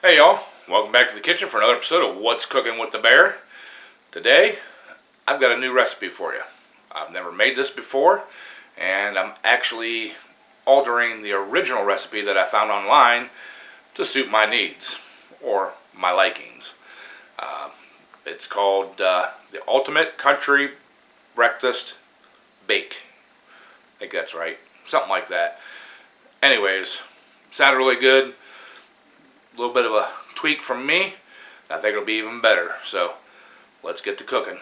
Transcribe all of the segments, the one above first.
Hey y'all, welcome back to the kitchen for another episode of What's Cooking with the Bear. Today, I've got a new recipe for you. I've never made this before, and I'm actually altering the original recipe that I found online to suit my needs, or my likings. It's called the Ultimate Country Breakfast Bake. I think that's right, something like that. Anyways, sounded really good. A little bit of a tweak from me. I think it'll be even better. So let's get to cooking.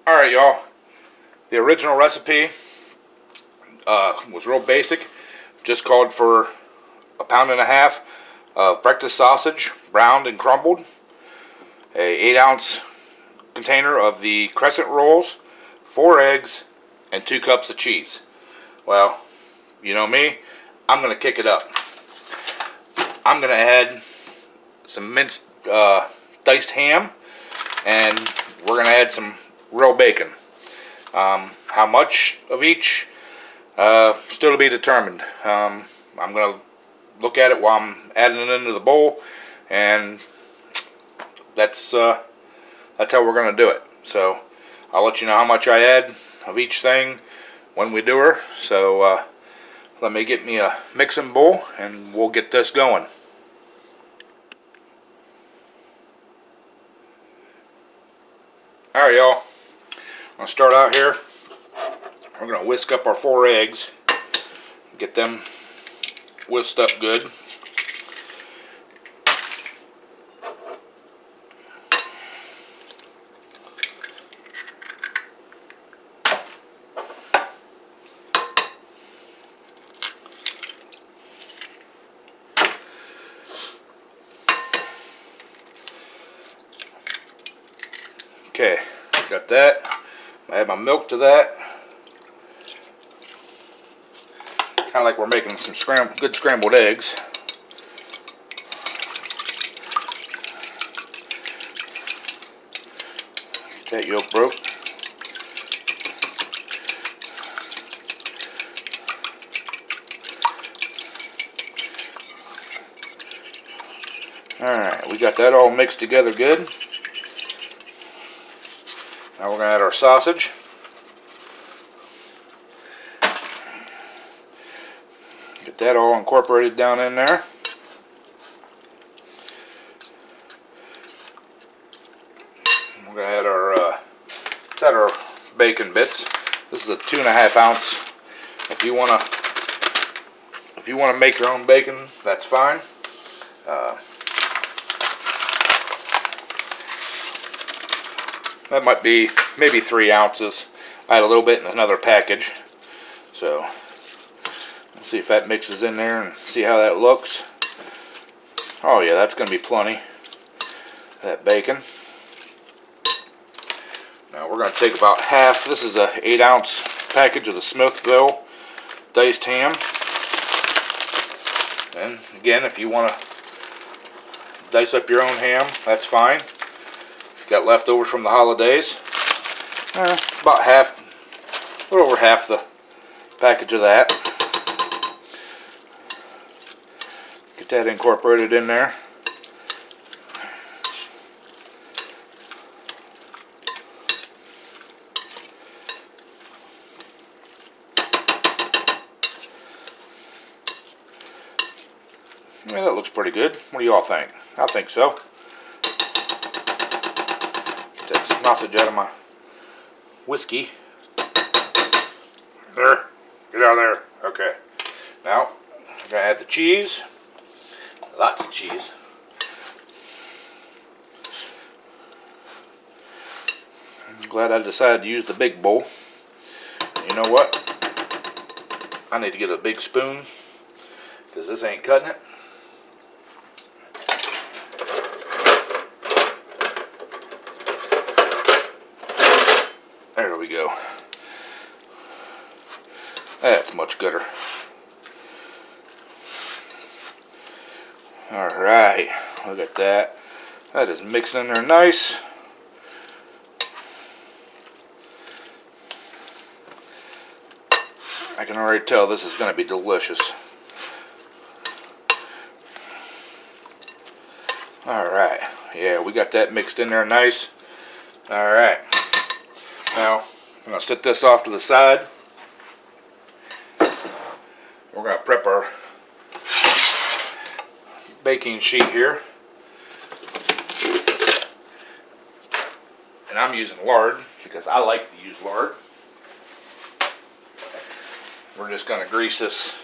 Alright y'all, the original recipe was real basic. Just called for 1.5 pounds of breakfast sausage, browned and crumbled, a 8-ounce container of the crescent rolls, 4 eggs, and 2 cups of cheese. Well, you know me, I'm going to kick it up. I'm going to add some minced diced ham, and we're going to add some real bacon. How much of each? Still to be determined. I'm going to look at it while I'm adding it into the bowl, and that's how we're going to do it. So I'll let you know how much I add of each thing when we do her. So let me get me a mixing bowl and we'll get this going. Alright y'all, I'm going to start out here. We're going to whisk up our 4 eggs. Get them whisked up good. Okay, got that. I add my milk to that. Kind of like we're making some good scrambled eggs. Get that yolk broke. Alright, we got that all mixed together good. Now we're going to add our sausage. Get that all incorporated down in there. We're going to add our bacon bits. This is a 2.5 ounce. If you want to make your own bacon, that's fine. That might be maybe 3 ounces. I had a little bit in another package. So we'll see if that mixes in there and see how that looks. Oh yeah, that's going to be plenty. That bacon. Now we're going to take about half. This is a 8-ounce package of the Smithville diced ham. And again, if you want to dice up your own ham, that's fine. Got leftovers from the holidays. About half, a little over half the package of that. Get that incorporated in there. Yeah, that looks pretty good. What do you all think? I think so. Get that sausage out of my whiskey. There. Get out of there. Okay. Now, I'm going to add the cheese. Lots of cheese. I'm glad I decided to use the big bowl. You know what? I need to get a big spoon because this ain't cutting it. There we go. That's much gooder. Alright, look at that. That is mixing in there nice. I can already tell this is going to be delicious. Alright, yeah, we got that mixed in there nice. Alright, now I'm going to set this off to the side. We're going to prep our baking sheet here. And I'm using lard because I like to use lard. We're just going to grease this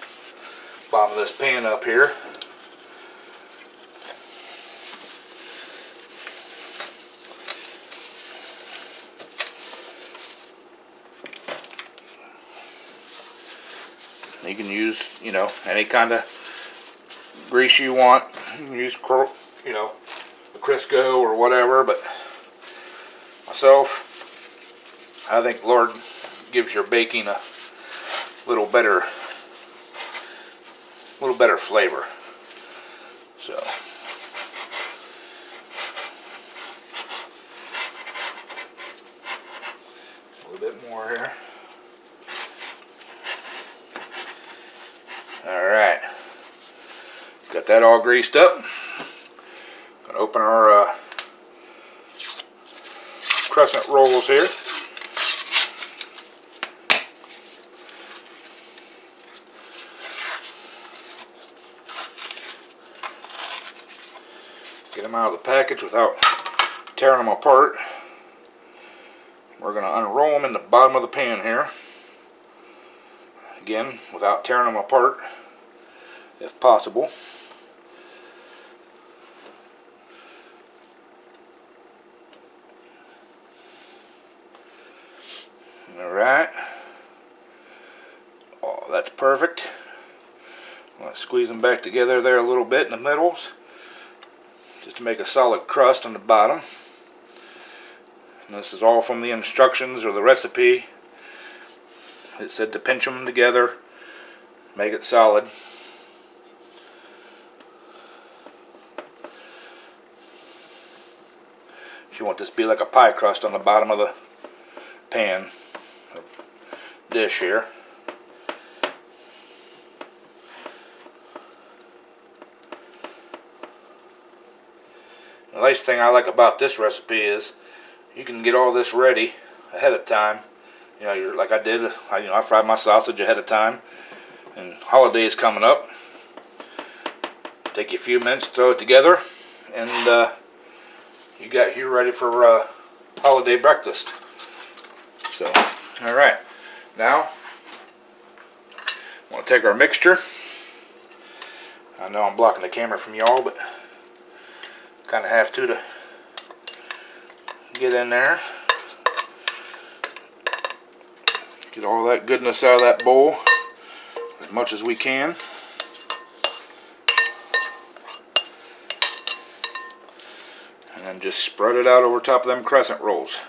bottom of this pan up here. You can use, you know, any kind of grease you want. You can use, you know, a Crisco or whatever, but myself, I think lard gives your baking a little better flavor. So a little bit more here. Alright, got that all greased up. Gonna open our crescent rolls here. Get them out of the package without tearing them apart. We're going to unroll them in the bottom of the pan here. Again, without tearing them apart, if possible. Alright. Oh, that's perfect. I'm going to squeeze them back together there a little bit in the middles, just to make a solid crust on the bottom. And this is all from the instructions or the recipe. It said to pinch them together, make it solid. You want this to be like a pie crust on the bottom of the pan or dish here. The nice thing I like about this recipe is you can get all this ready ahead of time. You know, you're like I did. I fried my sausage ahead of time, and holidays coming up. Take you a few minutes, throw it together, and you got here ready for holiday breakfast. So, all right. Now, I want to take our mixture. I know I'm blocking the camera from y'all, but kind of have to get in there. Get all that goodness out of that bowl as much as we can. And then just spread it out over top of them crescent rolls.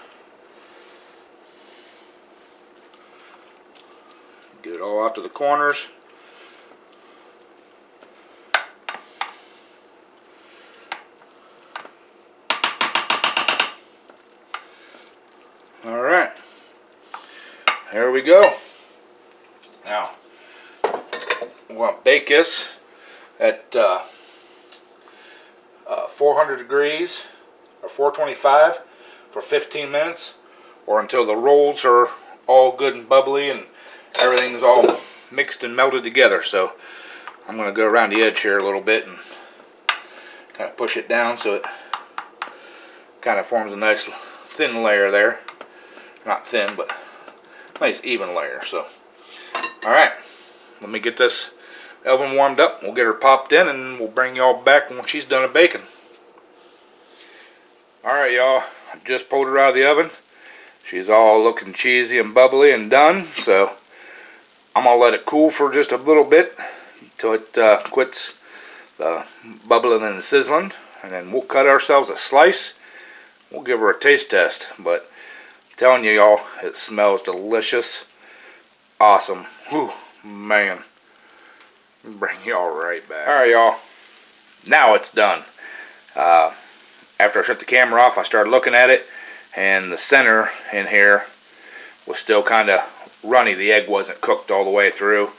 Get it all out to the corners. Alright. There we go. Now, we're going to bake this at 400 degrees or 425 for 15 minutes, or until the rolls are all good and bubbly and everything's all mixed and melted together. So I'm going to go around the edge here a little bit and kind of push it down so it kind of forms a nice thin layer there. Not thin, but nice even layer. So, alright, let me get this oven warmed up. We'll get her popped in and we'll bring y'all back when she's done baking. Alright, y'all, I just pulled her out of the oven. She's all looking cheesy and bubbly and done. So I'm going to let it cool for just a little bit until it quits bubbling and sizzling. And then we'll cut ourselves a slice. We'll give her a taste test. But telling you, y'all, it smells delicious. Awesome. Whew, man. Bring y'all right back. Alright, y'all. Now it's done. After I shut the camera off, I started looking at it, and the center in here was still kind of runny. The egg wasn't cooked all the way through.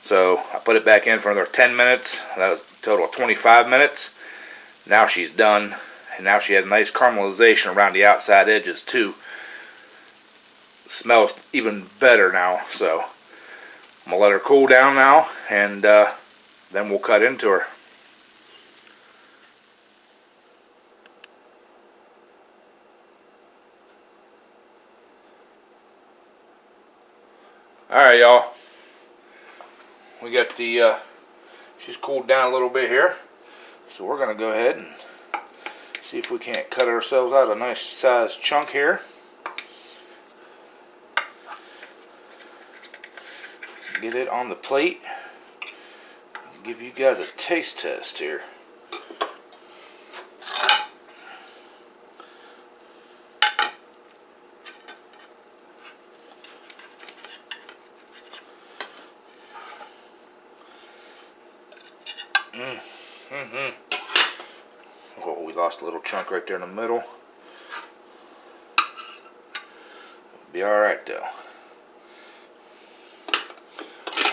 So I put it back in for another 10 minutes. That was a total of 25 minutes. Now she's done. And now she has nice caramelization around the outside edges too. Smells even better now. So I'm going to let her cool down now. And then we'll cut into her. Alright, y'all. We got the, she's cooled down a little bit here. So we're going to go ahead and see if we can't cut ourselves out a nice sized chunk here. Get it on the plate. Give you guys a taste test here. Oh, we lost a little chunk right there in the middle. Be alright though.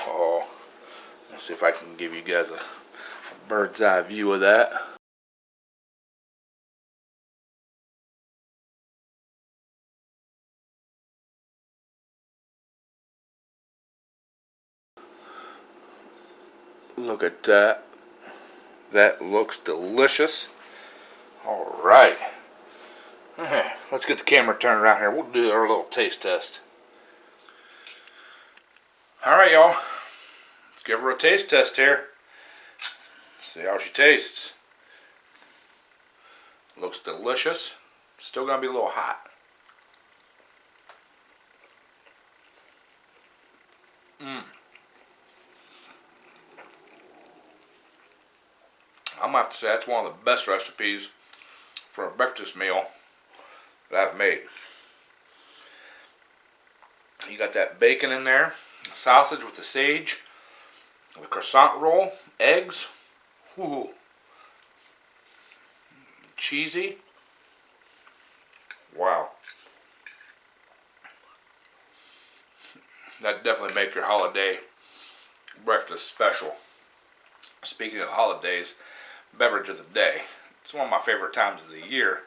Oh, let's see if I can give you guys a bird's eye view of that. Look at that. That looks delicious. Alright. Okay, let's get the camera turned around here. We'll do our little taste test. Alright, y'all. Let's give her a taste test here. See how she tastes. Looks delicious. Still gonna be a little hot. I'm gonna have to say that's one of the best recipes for a breakfast meal that I've made. You got that bacon in there, sausage with the sage, the croissant roll, eggs, whoo, cheesy. Wow. That definitely make your holiday breakfast special. Speaking of the holidays, beverage of the day. It's one of my favorite times of the year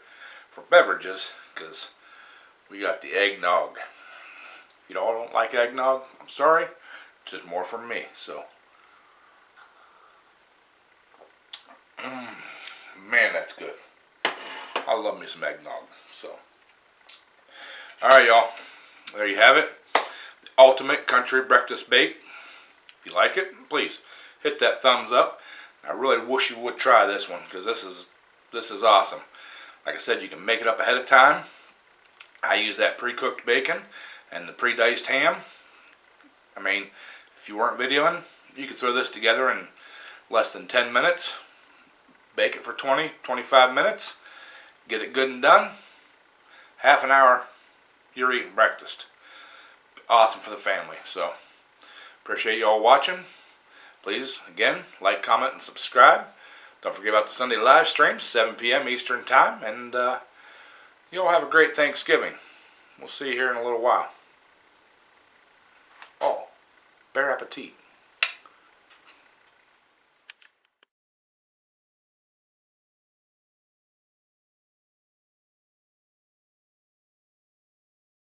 for beverages because we got the eggnog. If you all don't like eggnog, I'm sorry. It's just more for me. So, man, that's good. I love me some eggnog. So, all right, y'all. There you have it. The ultimate country breakfast bake. If you like it, please hit that thumbs up. I really wish you would try this one because this is awesome. Like I said, you can make it up ahead of time. I use that pre-cooked bacon and the pre-diced ham. I mean, if you weren't videoing, you could throw this together in less than 10 minutes. Bake it for 20-25 minutes. Get it good and done. Half an hour, you're eating breakfast. Awesome for the family. So, appreciate you all watching. Please, again, like, comment, and subscribe. Don't forget about the Sunday live streams, 7 p.m. Eastern Time. And you all have a great Thanksgiving. We'll see you here in a little while. Oh, bon appetit.